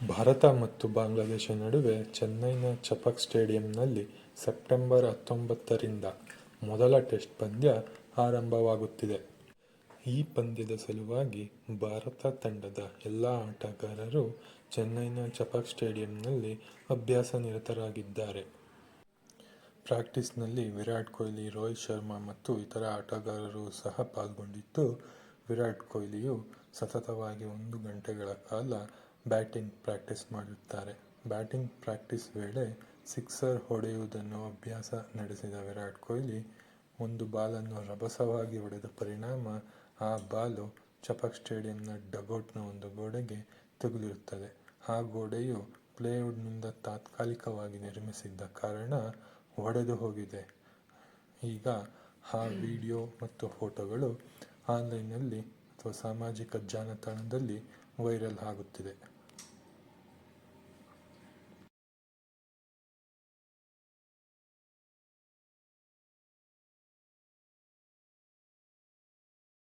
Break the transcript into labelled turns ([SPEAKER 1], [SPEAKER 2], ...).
[SPEAKER 1] ಭಾರತ ಮತ್ತು ಬಾಂಗ್ಲಾದೇಶ ನಡುವೆ ಚೆನ್ನೈನ ಚಪಕ್ ಸ್ಟೇಡಿಯಂನಲ್ಲಿ ಸೆಪ್ಟೆಂಬರ್ 19ರಿಂದ ಮೊದಲ ಟೆಸ್ಟ್ ಪಂದ್ಯ ಆರಂಭವಾಗುತ್ತಿದೆ. ಈ ಪಂದ್ಯದ ಸಲುವಾಗಿ ಭಾರತ ತಂಡದ ಎಲ್ಲ ಆಟಗಾರರು ಚೆನ್ನೈನ ಚಪಕ್ ಸ್ಟೇಡಿಯಂನಲ್ಲಿ ಅಭ್ಯಾಸ ನಿರತರಾಗಿದ್ದಾರೆ. ಪ್ರಾಕ್ಟೀಸ್ನಲ್ಲಿ ವಿರಾಟ್ ಕೊಹ್ಲಿ, ರೋಹಿತ್ ಶರ್ಮಾ ಮತ್ತು ಇತರ ಆಟಗಾರರು ಸಹ ಪಾಲ್ಗೊಂಡಿದ್ದು, ವಿರಾಟ್ ಕೊಹ್ಲಿಯು ಸತತವಾಗಿ 1 ಗಂಟೆಗಳ ಕಾಲ ಬ್ಯಾಟಿಂಗ್ ಪ್ರಾಕ್ಟೀಸ್ ಮಾಡಿರುತ್ತಾರೆ. ಬ್ಯಾಟಿಂಗ್ ಪ್ರಾಕ್ಟೀಸ್ ವೇಳೆ ಸಿಕ್ಸರ್ ಹೊಡೆಯುವುದನ್ನು ಅಭ್ಯಾಸ ನಡೆಸಿದ ವಿರಾಟ್ ಕೊಹ್ಲಿ, ಒಂದು ಬಾಲನ್ನು ರಭಸವಾಗಿ ಹೊಡೆದ ಪರಿಣಾಮ ಆ ಬಾಲು ಚಪಕ್ ಸ್ಟೇಡಿಯಂನ ಡಗ್ಔಟ್ನ ಒಂದು ಗೋಡೆಗೆ ತಗುಲಿರುತ್ತದೆ. ಆ ಗೋಡೆಯು ಪ್ಲೇವುಡ್ನಿಂದ ತಾತ್ಕಾಲಿಕವಾಗಿ ನಿರ್ಮಿಸಿದ್ದ ಕಾರಣ ಒಡೆದು ಹೋಗಿದೆ. ಈಗ ಆ ವಿಡಿಯೋ ಮತ್ತು ಫೋಟೋಗಳು ಆನ್ಲೈನ್ನಲ್ಲಿ ಸಾಮಾಜಿಕ ಜಾಲತಾಣದಲ್ಲಿ ವೈರಲ್ ಆಗುತ್ತಿದೆ.